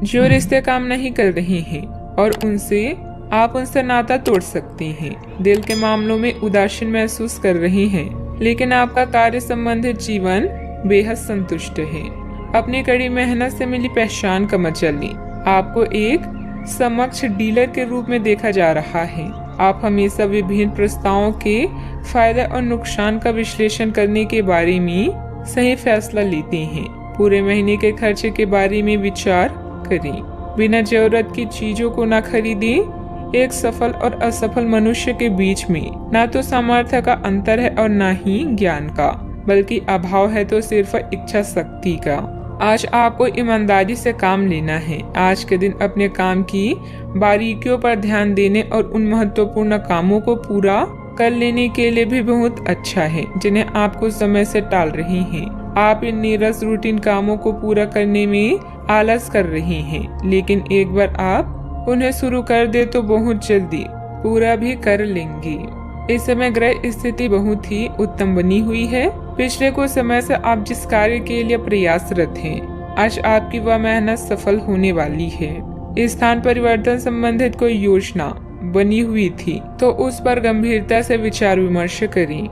जो रिश्ते काम नहीं कर रहे हैं और आप उनसे नाता तोड़ सकते हैं। दिल के मामलों में उदासीन महसूस कर रहे हैं, लेकिन आपका कार्य संबंधित जीवन बेहद संतुष्ट है। अपनी कड़ी मेहनत से मिली पहचान का मजा लें। आपको एक समक्ष डीलर के रूप में देखा जा रहा है। आप हमेशा विभिन्न प्रस्तावों के फायदे और नुकसान का विश्लेषण करने के बारे में सही फैसला लेते हैं। पूरे महीने के खर्चे के बारे में विचार करें। बिना जरूरत की चीजों को न खरीदें। एक सफल और असफल मनुष्य के बीच में न तो सामर्थ्य का अंतर है और न ही ज्ञान का, बल्कि अभाव है तो सिर्फ इच्छा शक्ति का। आज आपको ईमानदारी से काम लेना है। आज के दिन अपने काम की बारीकियों पर ध्यान देने और उन महत्वपूर्ण कामों को पूरा कर लेने के लिए भी बहुत अच्छा है जिन्हें आप कुछ समय से टाल रहे हैं। आप इन नीरस रूटीन कामों को पूरा करने में आलस कर रहे हैं, लेकिन एक बार आप उन्हें शुरू कर दे तो बहुत जल्दी पूरा भी कर लेंगे। इस समय ग्रह स्थिति बहुत ही उत्तम बनी हुई है। पिछले कुछ समय से आप जिस कार्य के लिए प्रयासरत हैं, आज आपकी वह मेहनत सफल होने वाली है। स्थान परिवर्तन संबंधित कोई योजना बनी हुई थी तो उस पर गंभीरता से विचार विमर्श करें।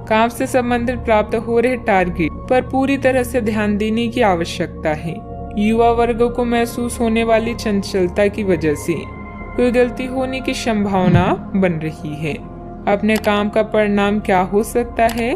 काम से संबंधित प्राप्त हो रहे टारगेट पर पूरी तरह से ध्यान देने की आवश्यकता है। युवा वर्ग को महसूस होने वाली चंचलता की वजह से कोई गलती होने की संभावना बन रही है। अपने काम का परिणाम क्या हो सकता है,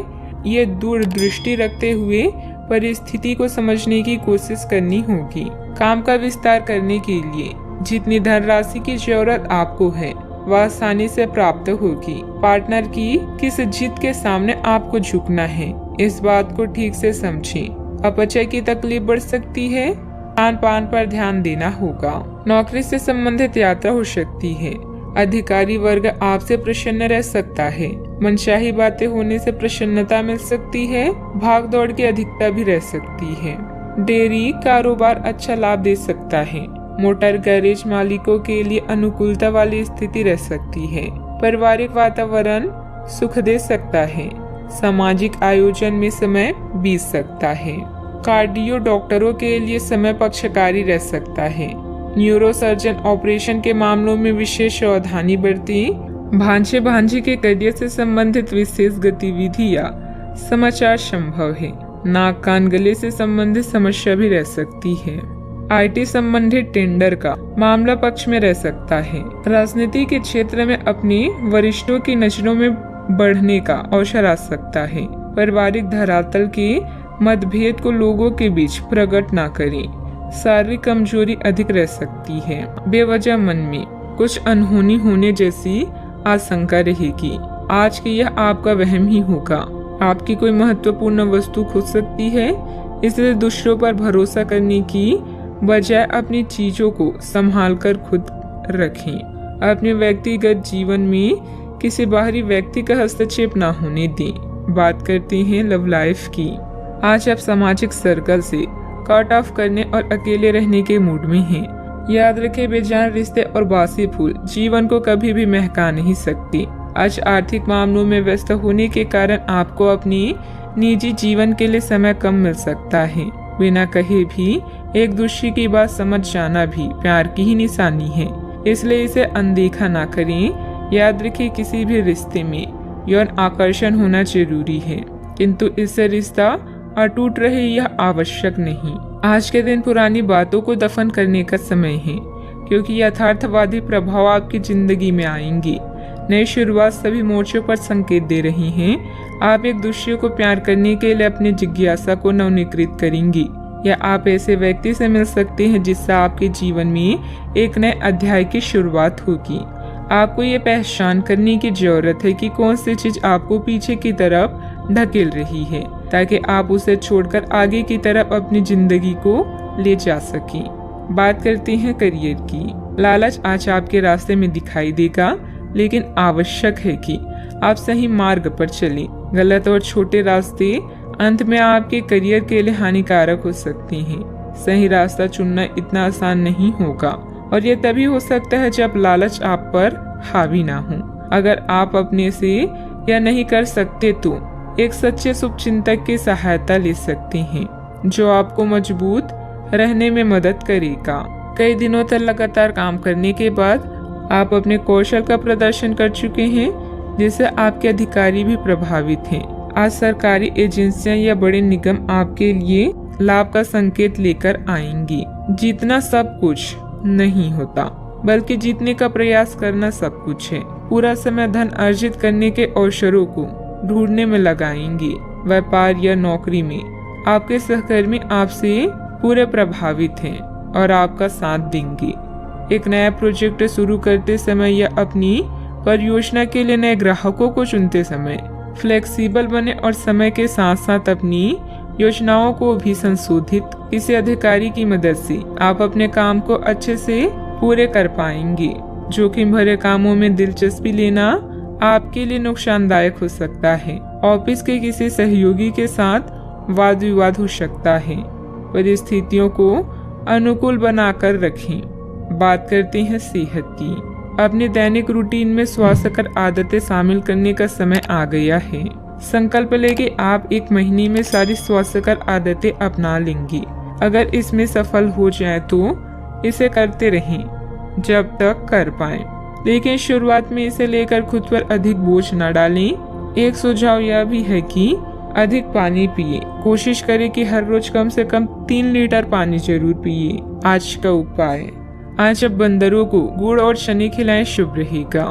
ये दूरदृष्टि रखते हुए परिस्थिति को समझने की कोशिश करनी होगी। काम का विस्तार करने के लिए जितनी धनराशि की जरूरत आपको है वह आसानी से प्राप्त होगी। पार्टनर की किस जिद के सामने आपको झुकना है, इस बात को ठीक से समझें। अपचय की तकलीफ बढ़ सकती है। खान पान पर ध्यान देना होगा। नौकरी से संबंधित यात्रा हो सकती है। अधिकारी वर्ग आपसे प्रसन्न रह सकता है। मनचाही बातें होने से प्रसन्नता मिल सकती है। भाग दौड़ की अधिकता भी रह सकती है। डेयरी कारोबार अच्छा लाभ दे सकता है। मोटर गैरेज मालिकों के लिए अनुकूलता वाली स्थिति रह सकती है। पारिवारिक वातावरण सुख दे सकता है। सामाजिक आयोजन में समय बीत सकता है। कार्डियो डॉक्टरों के लिए समय पक्षकारी रह सकता है। न्यूरोसर्जन ऑपरेशन के मामलों में विशेष सावधानी बरतें। भांजे भांजी के करियर से संबंधित विशेष गतिविधि या समाचार संभव है। नाक कान गले से संबंधित समस्या भी रह सकती है। आईटी संबंधित टेंडर का मामला पक्ष में रह सकता है। राजनीति के क्षेत्र में अपने वरिष्ठों की नजरों में बढ़ने का अवसर आ सकता है। पारिवारिक धरातल के मतभेद को लोगों के बीच प्रकट न करें। शारीरिक कमजोरी अधिक रह सकती है। बेवजह मन में कुछ अनहोनी होने जैसी आशंका रहेगी। आज की यह आपका वहम ही होगा। आपकी कोई महत्वपूर्ण वस्तु खो सकती है, इसलिए दूसरों पर भरोसा करने की बजाय अपनी चीजों को संभाल कर खुद रखें। अपने व्यक्तिगत जीवन में किसी बाहरी व्यक्ति का हस्तक्षेप न होने दें। बात करते हैं लव लाइफ की। आज आप सामाजिक सर्कल से कट ऑफ करने और अकेले रहने के मूड में हैं। याद रखें, बेजान रिश्ते और बासी फूल जीवन को कभी भी महका नहीं सकते। आज आर्थिक मामलों में व्यस्त होने के कारण आपको अपनी निजी जीवन के लिए समय कम मिल सकता है। बिना कहे भी एक दूसरे की बात समझ जाना भी प्यार की ही निशानी है, इसलिए इसे अनदेखा ना करें। याद रखें, किसी भी रिश्ते में यौन आकर्षण होना जरूरी है, किंतु इससे रिश्ता अटूट रहे यह आवश्यक नहीं। आज के दिन पुरानी बातों को दफन करने का समय है, क्योंकि यथार्थवादी प्रभाव आपकी जिंदगी में आएंगे। नई शुरुआत सभी मोर्चों पर संकेत दे रही हैं। आप एक दूसरे को प्यार करने के लिए अपनी जिज्ञासा को नवनीकृत करेंगी, या आप ऐसे व्यक्ति से मिल सकते हैं जिससे आपके जीवन में एक नए अध्याय की शुरुआत होगी। आपको ये पहचान करने की जरूरत है कि कौन सी चीज आपको पीछे की तरफ धकेल रही है, ताकि आप उसे छोड़कर आगे की तरफ अपनी जिंदगी को ले जा सकें। बात करते हैं करियर की। लालच आज आपके रास्ते में दिखाई देगा, लेकिन आवश्यक है कि आप सही मार्ग पर चलें। गलत और छोटे रास्ते अंत में आपके करियर के लिए हानिकारक हो सकते हैं। सही रास्ता चुनना इतना आसान नहीं होगा, और यह तभी हो सकता है जब लालच आप पर हावी ना हो। अगर आप अपने से यह नहीं कर सकते तो एक सच्चे शुभचिंतक की सहायता ले सकते हैं, जो आपको मजबूत रहने में मदद करेगा। कई दिनों तक लगातार काम करने के बाद आप अपने कौशल का प्रदर्शन कर चुके हैं, जिससे आपके अधिकारी भी प्रभावित हैं। आज सरकारी एजेंसियां या बड़े निगम आपके लिए लाभ का संकेत लेकर आएंगी। जीतना सब कुछ नहीं होता, बल्कि जीतने का प्रयास करना सब कुछ है। पूरा समय धन अर्जित करने के अवसरों को ढूंढने में लगाएंगे। व्यापार या नौकरी में आपके सहकर्मी आपसे पूरे प्रभावित हैं और आपका साथ देंगे। एक नया प्रोजेक्ट शुरू करते समय या अपनी परियोजना के लिए नए ग्राहकों को चुनते समय फ्लेक्सिबल बने और समय के साथ साथ अपनी योजनाओं को भी संशोधित। किसी अधिकारी की मदद से आप अपने काम को अच्छे से पूरे कर पाएंगे। जोखिम भरे कामों में दिलचस्पी लेना आपके लिए नुकसानदायक हो सकता है। ऑफिस के किसी सहयोगी के साथ वाद विवाद हो सकता है। परिस्थितियों को अनुकूल बनाकर रखें। बात करते हैं सेहत की। अपने दैनिक रूटीन में स्वास्थ्यकर आदतें शामिल करने का समय आ गया है। संकल्प लें कि आप एक महीने में सारी स्वास्थ्यकर आदतें अपना लेंगे। अगर इसमें सफल हो जाए तो इसे करते रहें जब तक कर पाएं, लेकिन शुरुआत में इसे लेकर खुद पर अधिक बोझ न डालें। एक सुझाव यह भी है कि अधिक पानी पिए। कोशिश करें कि हर रोज कम से कम 3 लीटर पानी जरूर पिए। आज का उपाय, आज अब बंदरों को गुड़ और शनी खिलाएं, शुभ रहेगा।